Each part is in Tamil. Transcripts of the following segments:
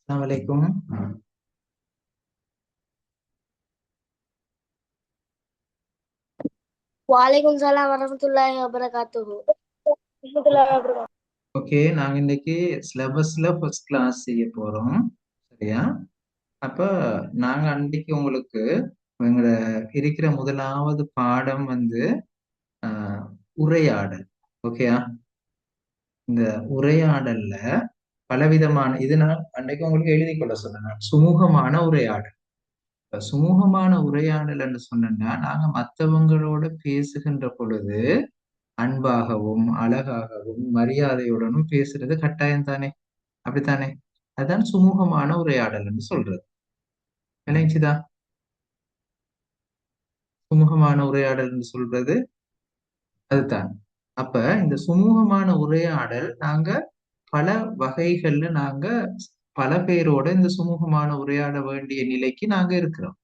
Assalamualaikum. Waalaikumsalam warahmatullahi wabarakatuh. Warahmatullahi wabarakatuh. Okay, நாங்க இன்னைக்கு சிலபஸ்ல ஃபர்ஸ்ட் கிளாஸ் செய்ய போறோம். சரியா? அப்ப நாங்க அன்றைக்கு உங்களுக்கு எங்களோட இருக்கிற முதலாவது பாடம் வந்து ஆஹ், உரையாடல். ஓகேயா? இந்த உரையாடல்ல பலவிதமான இது நான் அன்றைக்கு உங்களுக்கு எழுதி கொள்ள சொன்னேன். சுமூகமான உரையாடல். இப்ப சுமூகமான உரையாடல் என்று சொன்னா நாங்க மற்றவங்களோட பேசுகின்ற பொழுது அன்பாகவும் அழகாகவும் மரியாதையுடனும் பேசுறது கட்டாயம் தானே? அப்படித்தானே? அதுதான் சுமூகமான உரையாடல்னு சொல்றது. நினைச்சுதா? சுமூகமான உரையாடல்னு சொல்றது அதுதான். அப்ப இந்த சுமூகமான உரையாடல் நாங்க பல வகைகள்ல நாங்க பல பேரோட இந்த சுமூகமான உரையாட வேண்டிய நிலைக்கு நாங்க இருக்கிறோம்.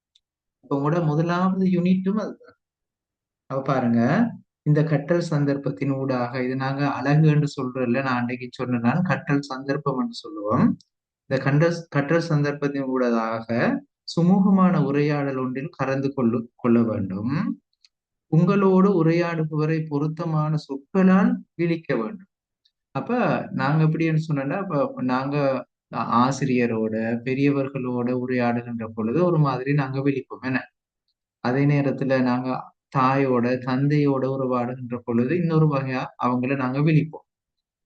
இப்ப உங்களோட முதலாவது யூனிட்டும் அதுதான். அப்ப பாருங்க, இந்த கற்றல் சந்தர்ப்பத்தின் ஊடாக இது நாங்க அழகு என்று சொல்றோம்ல, நான் அன்றைக்கு சொன்னேன் கற்றல் சந்தர்ப்பம் என்று சொல்லுவோம். இந்த கற்றல் சந்தர்ப்பத்தின் ஊடாக சுமூகமான உரையாடல் ஒன்றில் கலந்து கொள்ள வேண்டும். உங்களோடு உரையாடுபவரை பொருத்தமான சொற்களால் விழிக்க வேண்டும். அப்ப நாங்க எப்படின்னு சொன்னா, அப்ப நாங்க ஆசிரியரோட பெரியவர்களோட உரையாடுகின்ற பொழுது ஒரு மாதிரி நாங்க விழிப்போம் என்ன. அதே நேரத்துல நாங்க தாயோட தந்தையோட உறவாடுகின்ற பொழுது இன்னொரு வகையா அவங்கள நாங்க விழிப்போம்.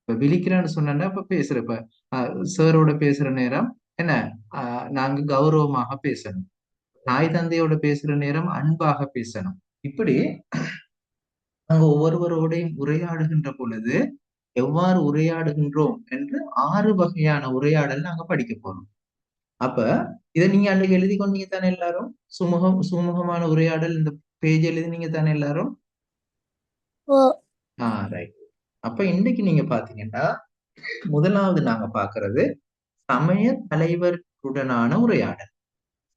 இப்ப விழிக்கிறேன்னு சொன்னா இப்ப பேசுறப்ப சாரோட பேசுற நேரம் என்ன, நாங்க கௌரவமாக பேசணும். தாய் தந்தையோட பேசுற நேரம் அன்பாக பேசணும். இப்படி நாங்க ஒவ்வொருவரோடையும் உரையாடுகின்ற பொழுது எவ்வாறு உரையாடுகின்றோம் என்று 6 வகையான உரையாடல் நாங்க படிக்க போறோம். அப்ப இதை நீங்க அன்றைக்கு எழுதி கொண்டீங்க தானே எல்லாரும்? சுமூகமான உரையாடல் இந்த பேஜ் எழுதினீங்க தானே எல்லாரும்? ஓ, ரைட். அப்ப இன்னைக்கு நீங்க பாத்தீங்கன்னா முதலாவது நாங்க பாக்குறது சமய தலைவருடனான உரையாடல்.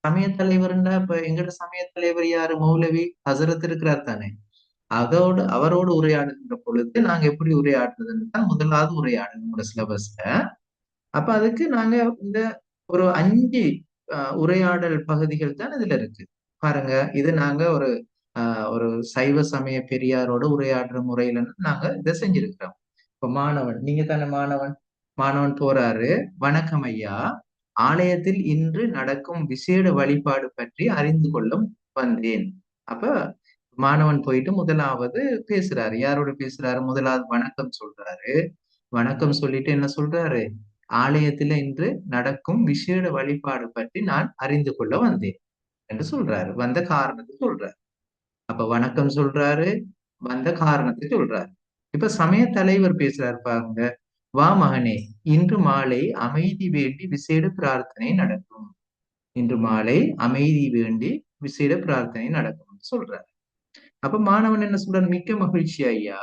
சமய தலைவர்னா இப்ப எங்கட சமய தலைவர் யாரு? மௌலவி ஹசரத் இருக்கிறார் தானே? அவரோடு உரையாடுகின்ற பொழுது நாங்க எப்படி உரையாடுறதுன்னு தான் முதலாவது உரையாடல் நம்மளோட சிலபஸ்ல. அப்ப அதுக்கு நாங்க இந்த ஒரு 5 உரையாடல் பகுதிகள் தான் இதுல இருக்கு. பாருங்க, இது நாங்க ஒரு சைவ சமய பெரியாரோட உரையாடுற முறையில நாங்க இதை செஞ்சிருக்கிறோம். இப்ப மாணவன், நீங்க தானே மாணவன். மாணவன் போறாரு. வணக்கம் ஐயா, ஆலயத்தில் இன்று நடக்கும் விசேட வழிபாடு பற்றி அறிந்து கொள்ள வந்தேன். அப்ப மாணவன் போயிட்டு முதலாவது பேசுறாரு. யாரோட பேசுறாரு? முதலாவது வணக்கம் சொல்றாரு. வணக்கம் சொல்லிட்டு என்ன சொல்றாரு? ஆலயத்துல இன்று நடக்கும் விசேட வழிபாடு பற்றி நான் அறிந்து கொள்ள வந்தேன் என்று சொல்றாரு. வந்த காரணத்தை சொல்றாரு. அப்ப வணக்கம் சொல்றாரு, வந்த காரணத்தை சொல்றாரு. இப்ப சமய தலைவர் பேசுறாரு பாருங்க. வா மகனே, இன்று மாலை அமைதி வேண்டி விசேட பிரார்த்தனை நடக்கும். இன்று மாலை அமைதி வேண்டி விசேட பிரார்த்தனை நடக்கும் சொல்றாரு. அப்ப மாணவன் என்ன சொல்றாரு? மிக்க மகிழ்ச்சி ஐயா,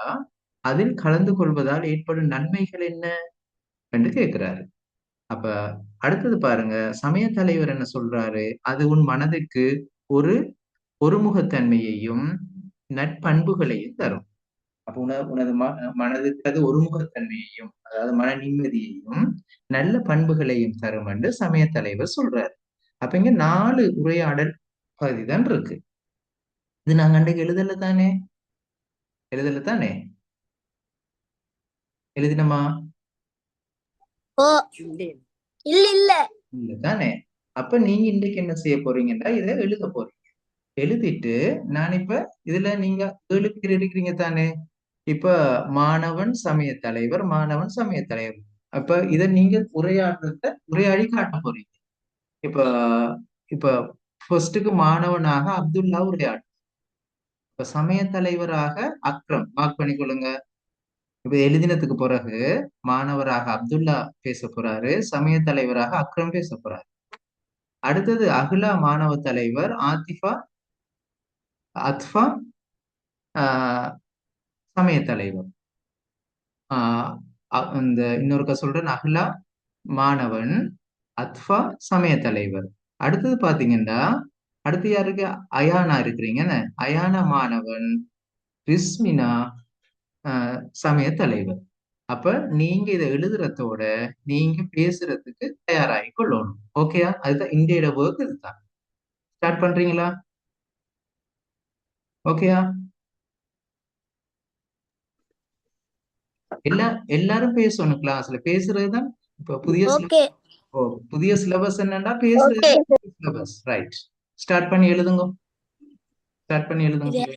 அதில் கலந்து கொள்வதால் ஏற்படும் நன்மைகள் என்ன என்று கேட்கிறாரு. அப்ப அடுத்தது பாருங்க, சமய தலைவர் என்ன சொல்றாரு? அது உன் மனதுக்கு ஒரு ஒருமுகத்தன்மையையும் நட்பண்புகளையும் தரும். அப்ப உனது மனதுக்கு அது ஒருமுகத்தன்மையையும், அதாவது மன நிம்மதியையும் நல்ல பண்புகளையும் தரும் என்று சமய தலைவர் சொல்றாரு. அப்ப இங்க 4 உரையாடல் பகுதி தான் இருக்கு. இது நாங்க அன்றைக்கு எழுதல தானே? எழுதல தானே? எழுதினமா? ஓ, இல்ல இல்ல. இல்ல தானே? அப்ப நீங்க இன்றைக்கு என்ன செய்ய போறீங்கன்னா இதை எழுத போறீங்க. எழுதிட்டு நான் இப்ப இதுல நீங்க 7 பேர் இருக்கிறீங்க தானே? இப்ப மாணவன் சமய தலைவர், மாணவன் சமய தலைவர். அப்ப இத நீங்க உரையாடி காட்ட போறீங்க. இப்ப இப்ப ஃபர்ஸ்டுக்கு மாணவனாக அப்துல்லா உரையாடு. இப்ப சமய தலைவராக அக்ரம் மார்க் பண்ணிக்கொள்ளுங்க. இப்ப எழுதினதுக்கு பிறகு மாணவராக அப்துல்லா பேச போறாரு, சமய தலைவராக அக்ரம் பேச போறாரு. அடுத்தது அகிலா மாணவ தலைவர் ஆத்திஃபா அத்ஃபா ஆஹ் சமய தலைவர். ஆஹ் இந்த இன்னொருக்க சொல்றேன், அஹ்லா மாணவன், அத்ஃபா சமய தலைவர். அடுத்தது பாத்தீங்கன்னா அடுத்து யாருக்கு? அயானா இருக்கிறீங்க. அயானா மாணவன், ரிஸ்மினா சமய தலைவர். அப்ப நீங்க இதை எழுதுறதோட நீங்க பேசுறதுக்கு தயாராகி கொள்ளணும். ஓகேயா? அதுதான் இந்தியோட ஒர்க். இதுதான். ஸ்டார்ட் பண்றீங்களா? ஓகேயா? எல்லாரும் பேசணும். கிளாஸ்ல பேசுறதுதான் இப்ப ஓகே. புதிய சிலபஸ் என்னன்னா ஓகே. பேசுறது சிலபஸ். ரைட். ஸ்டார்ட் பண்ணி எழுதுங்க. ஸ்டார்ட் பண்ணி இது எழுதுங்க.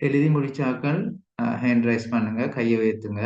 எழுதி முடிச்சாக்கள் ஹேண்ட் ரைஸ் பண்ணுங்க, கையை உயர்த்துங்க.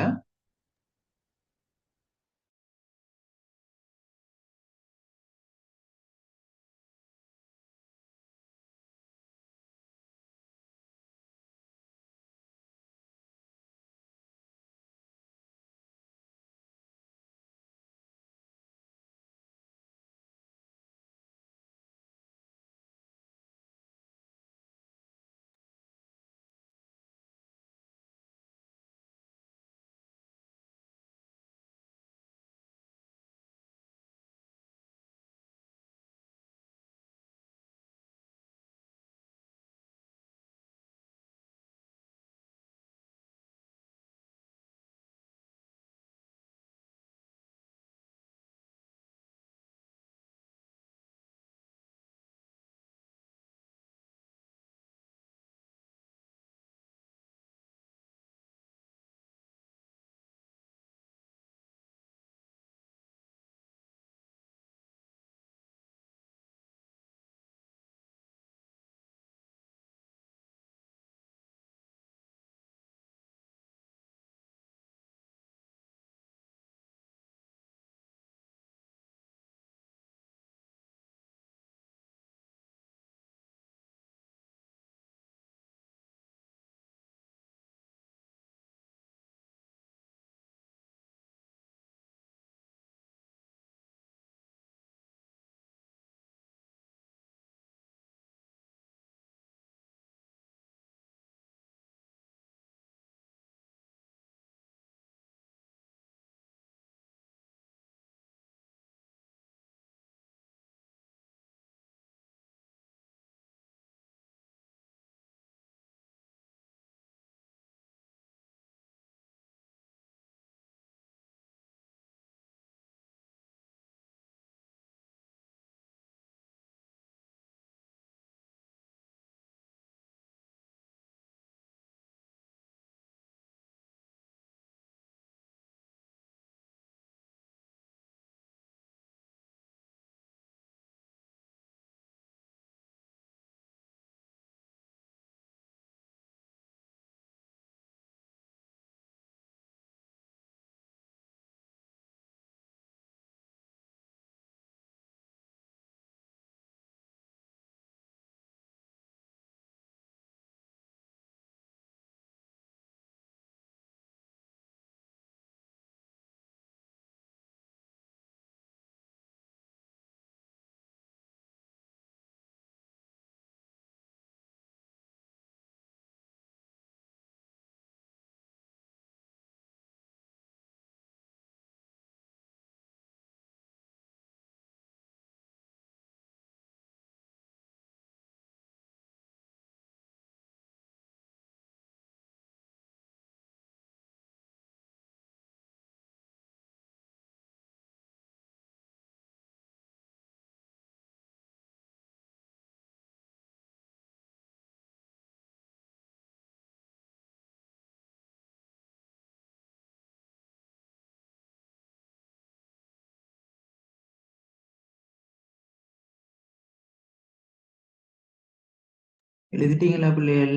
எழுதிட்டீங்களா பிள்ளைகள்?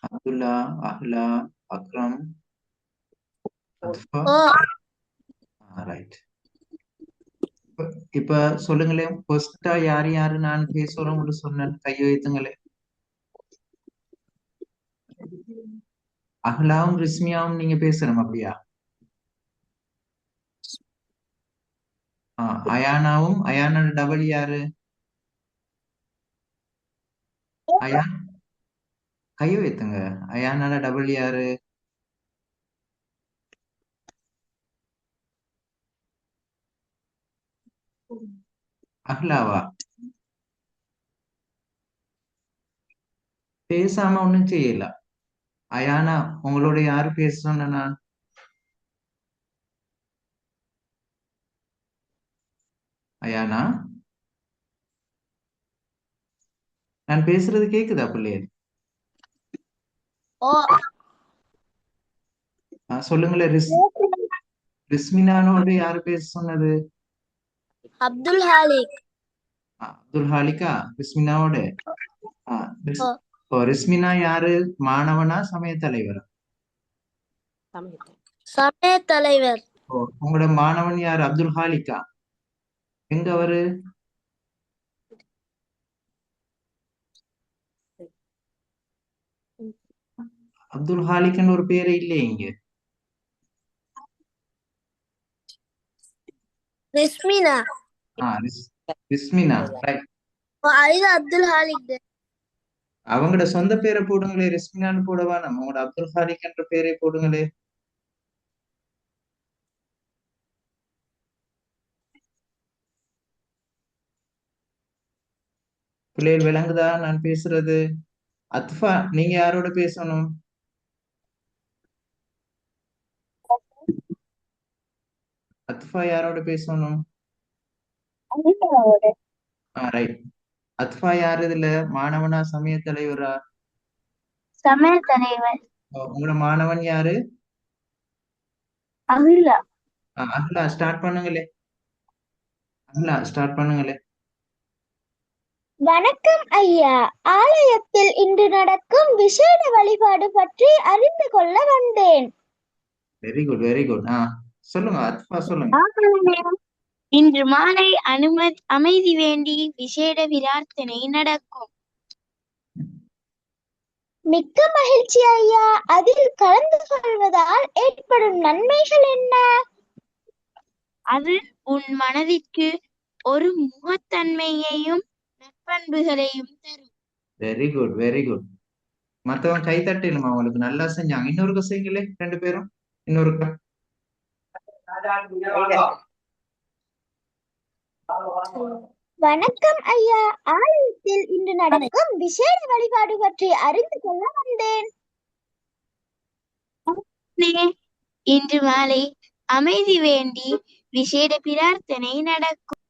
அப்துல்லா, அஹ்லா, அக்ரம், அத்ஃபா. ஓ ரைட். இப்ப சொல்லுங்களேன், ஃபர்ஸ்டா யார் யாரு நான் பேசுறோம்னு சொன்னேன், கையை வைத்துங்களேன். அஹ்லாவும் ரிஸ்மியாவும் நீங்க பேசணும் அப்படியா? அயானாவும், அயானோட டபுள் யாரு? அயான், கையை வைத்துங்க. அயானோட டபுள் யாரு? அஹ்லாவா? பேசாம ஒண்ணும் செய்யல. அயானா, உங்களோட யாரு பேச சொன்ன நான்? அயானா, நான் பேசுறது கேக்குதா பிள்ளைகள்? ஓ சொல்லுங்களேன். ரிஸ்மினானோடு யாரு பேச சொன்னது? அப்துல் ஹாலிக். அப்துல் ஹாலிகா ரிஸ்மினாவோட? ஓ இப்போ ரிஸ்மினா யாரு? மாணவனா சமய தலைவரா? சமய தலைவர். ஓ, உங்களோட மாணவன் யாரு? அப்துல் ஹாலிக்கா? எங்க அவரு? அப்துல் ஹாலிக்னு ஒரு பேரே இல்லையே இங்க. ரிஸ்மினா. ரிஸ்மினா, ரைட். இது அப்துல் ஹாலிக். அவங்களோட சொந்த பேரை போடுங்களே, ரிஸ்மினான்னு போடவா? நம்ம உங்களோட அப்துல் ஹாலிக் என்ற பேரை போடுங்களே. பிள்ளைகள் விளங்குதா நான் பேசுறது? அத்ஃபா, நீங்க யாரோட பேசணும்? அத்ஃபா யாரோட பேசணும்? ரைட். அத்ஃபா யாரு இதுல? மாணவனா சமய தலைவரா? சமய தலைவர். உங்களோட மாணவன் யாரு? அகிலா. அஹ்லா, ஸ்டார்ட் பண்ணுங்களே. அஹ்லா, ஸ்டார்ட் பண்ணுங்களே. வணக்கம் ஐயா. ஆலயத்தில் இன்று நடக்கும் விசேட வழிபாடு பற்றி அறிந்து கொள்ள வந்தேன். Very good, very good. சொல்லுங்க அத்ஃபா, சொல்லுங்க. இன்று மாலை அமைதி வேண்டி விசேட பிரார்த்தனை நடக்கும். மிக்க மகிழ்ச்சி ஐயா. அதில் கலந்து கொள்வதால் ஏற்படும் நன்மைகள் என்ன? அது உன் மனதிற்கு ஒரு முகத்தன்மையையும் நற்பண்புகளையும் தரும். Very good, very good. மத்தவன் கை தட்டணுமா? அவங்களுக்கு நல்லா செஞ்சாங்க. இன்னொருக்க செய்யுங்களே, ரெண்டு பேரும். இன்னொருக்கா. வணக்கம் ஐயா. ஆலயத்தில் இன்று நடக்கும் விசேட வழிபாடு பற்றி அறிந்து கொள்ள வந்தேன். இன்று மாலை அமைதி வேண்டி விசேட பிரார்த்தனை நடக்கும்.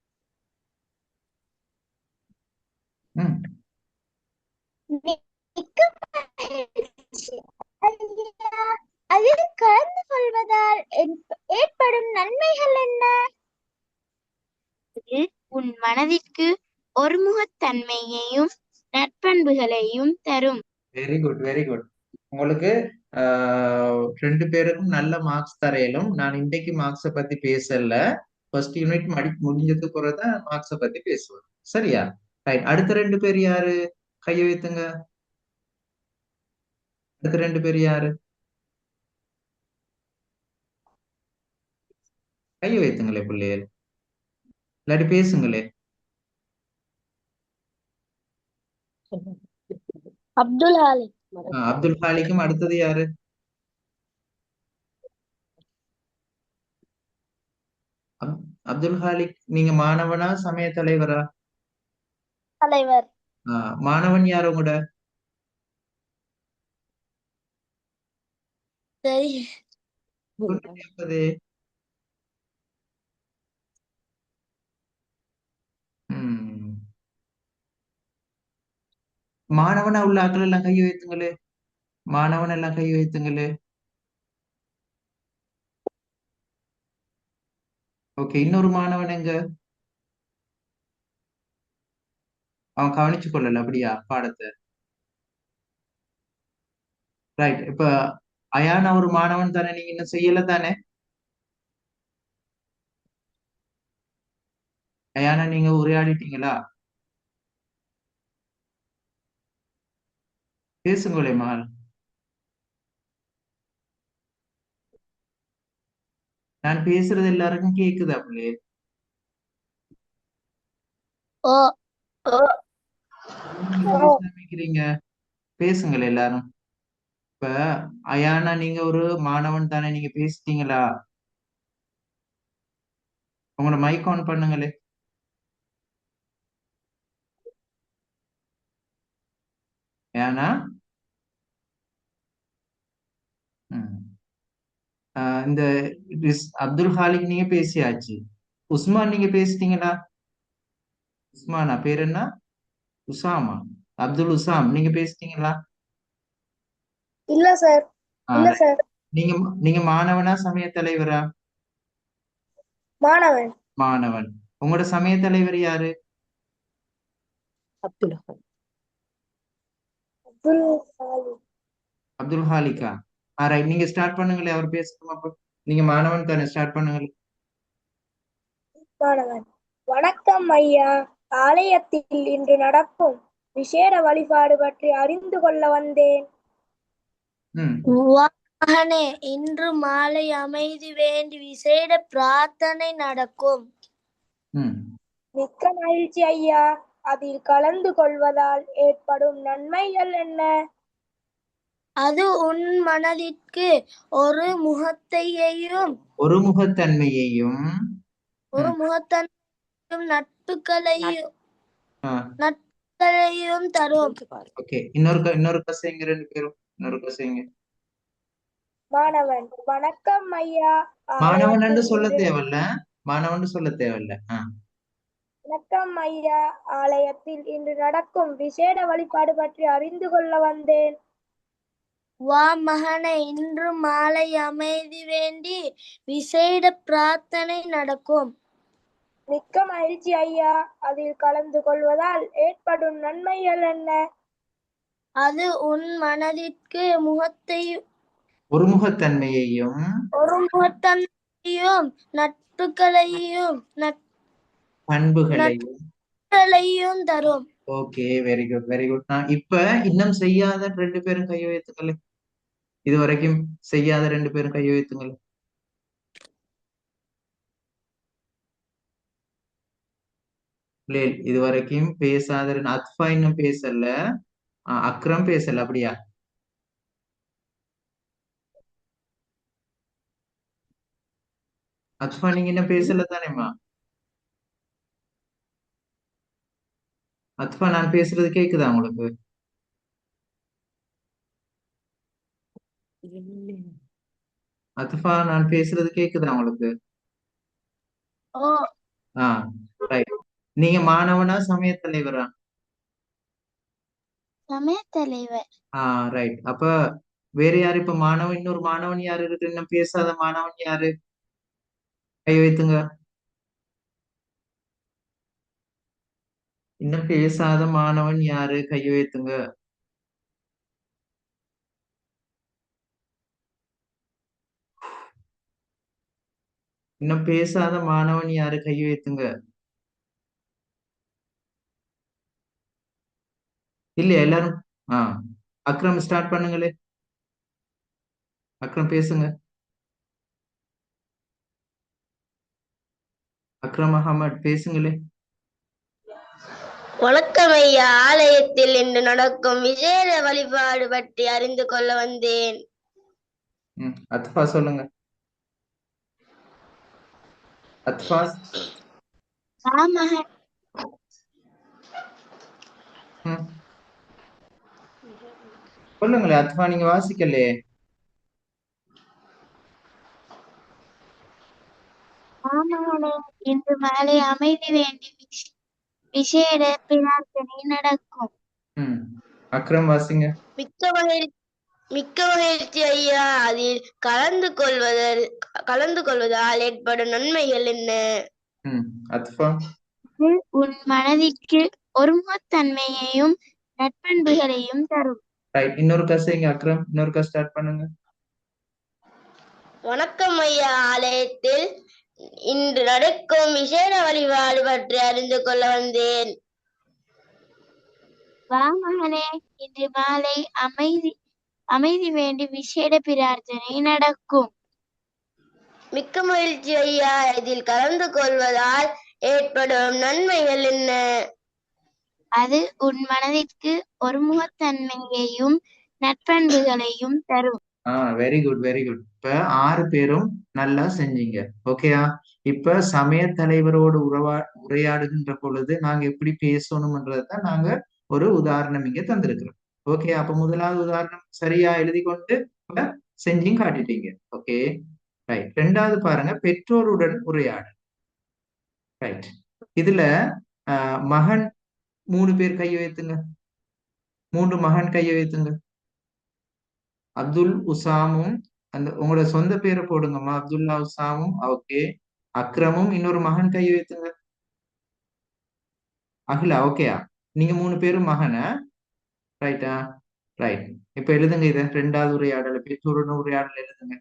ம். மிக்க மகிழ்ச்சி ஐயா. அதில் கலந்து கொள்வதால் ஏற்படும் நன்மைகள் என்ன? இது உன் மனதிற்கு ஒருமுகத்தன்மையையும் நற்பண்புகளையும் தரும். Very good, very good. உங்களுக்கு ரெண்டு பேருக்கும் நல்ல மார்க்ஸ் தரையிலும். நான் இன்றைக்கு மார்க்ஸை பத்தி பேசல. ஃபர்ஸ்ட் யூனிட் முடிஞ்சதுக்கு பிறகுதான் மார்க்ஸை பத்தி பேசுவேன். சரியா? ரைட். அடுத்த ரெண்டு பேர் யாரு? கையை வைத்துங்க. அடுத்த ரெண்டு பேர் யாரு? கையை வைத்துங்களே பிள்ளைகள். இல்லாட்டி பேசுங்களே. அப்துல் ஹாலிக். அப்துல் ஹாலிக்கும் அடுத்தது யாரு? அப்துல் ஹாலிக், நீங்க மாணவனா சமய தலைவரா? தலைவர். மாணவன் யாரு உங்களோட? சொல்லுங்க. ம். மாணவனா உள்ள ஆட்கள் எல்லாம் கை வைத்துங்களே. மாணவன் எல்லாம் கை வைத்துங்களே. ஓகே, இன்னொரு மாணவன் எங்க? அவன் கவனிச்சு கொள்ளல அப்படியா பாடத்தை? ரைட். இப்ப அயானா ஒரு மாணவன் தானே, நீங்க இன்னும் செய்யல தானே? அயானா, நீங்க உரையாடிட்டீங்களா? பேசுங்களே மகள். நான் பேசுறது எல்லாருக்கும் கேக்குதா பிள்ளை? ஓ. நீங்க பேச ஆரம்பிக்கிறீங்க. பேசுங்களே எல்லாரும். இப்ப அயானா, நீங்க ஒரு மாணவன் தானே, நீங்க பேசிட்டீங்களா? உங்களோட மைக் ஆன் பண்ணுங்களே. ஏன்னா இந்த அப்துல் ஹாலிக் நீங்க பேசியாச்சு. உஸ்மான், நீங்க பேசிட்டீங்களா? உஸ்மானா பேர் என்ன? உசாமா. அப்துல் உசாம், நீங்க பேசிட்டீங்களா? இல்ல சார். இல்ல right. சார். நீங்க நீங்க மாணவனா சமய தலைவரா? மாணவன். மாணவன். உங்களோட சமய தலைவர் யாரு? அப்துல் அப்துல் ஹாலிகா. ரைட், நீங்க ஸ்டார்ட் பண்ணுங்களே, அவர் பேசட்டும். அப்போ நீங்க மாணவன் தானே, ஸ்டார்ட் பண்ணுங்களே. மாணவன்: வணக்கம் ஐயா. ஆலயத்தில் இன்று நடக்கும் விசேட வழிபாடு பற்றி அறிந்து கொள்ள வந்தேன். மகனே, இன்று மாலை அமைதி வேண்டி விசேட பிரார்த்தனை நடக்கும். மிக்க மகிழ்ச்சி ஐயா. அதில் கலந்து கொள்வதால் ஏற்படும் நன்மைகள் என்ன? அது உன் மனதிற்கு ஒரு முகத்தையும் நட்புகளையும் தரும். ஓகே, இன்னொரு கசைங்க, ரெண்டு பேரும் இன்னொரு கசைங்க. மாணவன்: வணக்கம் ஐயா. மாணவன் சொல்ல தேவையில்ல, மாணவன் சொல்ல தேவையில்ல. வணக்கம் ஐயா. ஆலயத்தில் இன்று நடக்கும் விசேட வழிபாடு பற்றி அறிந்து கொள்ள வந்தேன். வா மகனே, இன்று மாலை அமைதி வேண்டி விசேட பிரார்த்தனை நடக்கும். மிக்க மகிழ்ச்சி ஐயா. அதில் கலந்து கொள்வதால் ஏற்படும் நன்மைகள் என்ன? அது உன் மனதிற்கு ஒருமுகத்தன்மையையும் நட்புகளையும் பண்புகளையும் தரும். Okay, very good, very good. இப்ப இன்னும் செய்யாத ரெண்டு பேரும் கையை வைத்துங்களே. இதுவரைக்கும் செய்யாத ரெண்டு பேரும் கையை வைத்துங்களே. இதுவரைக்கும் பேசாத அத்ஃபா இன்னும் பேசல, அக்ரம் பேசல, அப்படியா? அத்ஃபா நீங்க என்ன பேசல தானேம்மா? அத்ஃபா, நான் பேசுறது கேக்குதா உங்களுக்கு? அத்ஃபா, நான் பேசுறது கேக்குதா உங்களுக்கு? ரைட். நீங்க மாணவனா சமய தலைவரா? சமய தலைவர். ரைட். அப்ப வேற யாரு இப்ப மாணவன்? இன்னொரு மாணவன் யாரு இருக்கு? இன்னும் பேசாத மாணவன் யாரு? கை வைத்துங்க. இன்னும் பேசாத மாணவன் யாரு? கை வைத்துங்க. இன்னும் பேசாத மாணவன் யாரு? கை வைத்துங்க. இல்லையா எல்லாரும்? அக்ரம் ஸ்டார்ட் பண்ணுங்களே. அக்ரம் பேசுங்க. அக்ரம் அகமட் பேசுங்களே. வணக்கம் ஐயா. ஆலயத்தில் இன்று நடக்கும் விசேட வழிபாடு பற்றி அறிந்து கொள்ள வந்தேன். அத்ஃபா சொல்லுங்க. அத்ஃபா. சொல்லுங்களே அத்ஃபா, நீங்க வாசிக்கலையே. இன்று மாலை அமைதி வேண்டி விசேட பிரார்த்தனை நடக்கும். அக்ரம் வாசிங்க. மிக்க மகிழ்ச்சி ஐயா. அதில் கலந்து கொள்வதால் ஏற்படும் நன்மைகள் என்ன? அத்ஃபா. உன் மனதிற்கு ஒருமுகத்தன்மையையும் நட்பண்புகளையும் தரும். ரைட், இன்னொரு கசைங்க அக்ரம், இன்னொரு ஸ்டார்ட் பண்ணுங்க. வணக்கம் ஐயா. ஆலயத்தில் இன்று நடக்கும் விசேட வழிபாடு பற்றி அறிந்து கொள்ள வந்தேன். வா மகனே, இன்று மாலை அமைதி வேண்டி விசேட பிரார்த்தனை நடக்கும். மிக்க மகிழ்ச்சி ஐயா. இதில் கலந்து கொள்வதால் ஏற்படும் நன்மைகள் என்ன? அது உன் மனதிற்கு ஒருமுகத்தன்மையையும் நட்பண்புகளையும் தரும். Very good, very good. இப்ப 6 பேரும் நல்லா செஞ்சீங்க. ஓகேயா? இப்ப சமய தலைவரோடு உரையாடுகின்ற பொழுது நாங்க எப்படி பேசணும்ன்றதான் நாங்க ஒரு உதாரணம் இங்க தந்திருக்கிறோம். ஓகே, அப்ப முதலாவது உதாரணம் சரியா எழுதி கொண்டு செஞ்சும் காட்டிட்டீங்க. Okay, right. ரெண்டாவது பாருங்க, பெற்றோருடன் உரையாடல். ரைட். இதுல மகன் 3 பேர் கையை வைத்துங்க. 3 மகன் கையை வைத்துங்க. அப்துல் உசாமும், அந்த உங்களோட சொந்த பேரை போடுங்கம்மா. அப்துல்லா உசாமும், ஓகே. அக்ரமும், இன்னொரு மகன் கை வைத்துங்க. அகிலா, ஓகேயா? நீங்க 3 பேரும் மகன, ரைட்டா? ரைட். இப்ப எழுதுங்க இத. 2வது உரையாடல், பெற்றோருடன் உரையாடல் எழுதுங்க.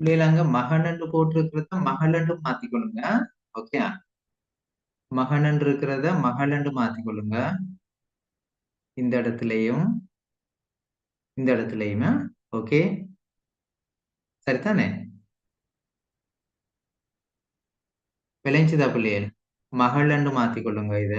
பிள்ளைகள் மகன் போட்டிருக்கிறத மகளண்டு மாத்திக்கொள்ளுங்க. ஓகே, மகன் இருக்கிறத மகளண்டு மாத்திக்கொள்ளுங்க. இந்த இடத்துலயும் இந்த இடத்துலயுமே. ஓகே, சரிதானே? விளைஞ்சுதா பிள்ளைகள்? மகளண்டு மாத்திக்கொள்ளுங்க இத.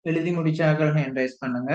எழுதி முடிச்சார்கள் ஹேண்ட் ரைஸ் பண்ணுங்க.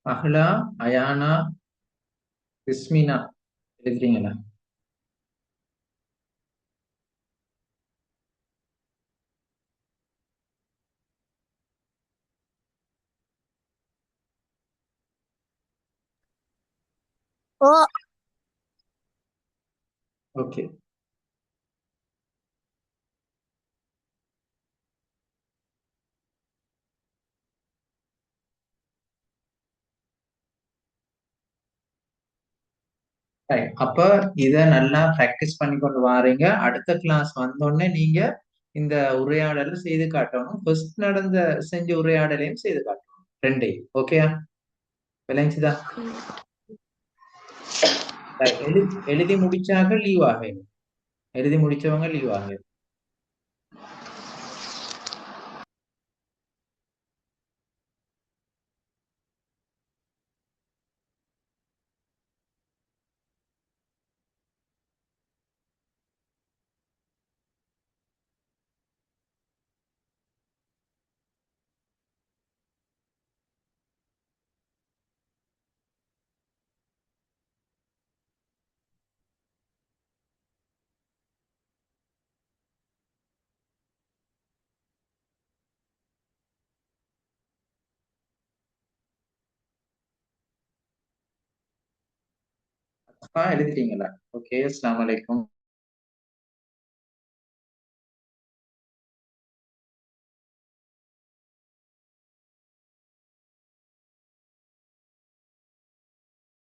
அஹ்லா, அயானா, கிஸ்மினா எழுதுறீங்களா? ஓ ஓகே. Right. அப்ப இத நல்லா பிராக்டிஸ் பண்ணி கொண்டு வாரீங்க. அடுத்த கிளாஸ் வந்தோடனே நீங்க இந்த உரையாடலை செய்து காட்டணும். ஃபர்ஸ்ட் செஞ்ச உரையாடலையும் செய்து காட்டணும். ரெண்டையும். ஓகேயா? விளைஞ்சுதா? எழுதி முடிச்சாக லீவ் ஆகும். எழுதி முடிச்சவங்க லீவ் ஆகும். எழுதிட்டீங்களா? ஓகே, அஸ்ஸலாமு அலைக்கும்.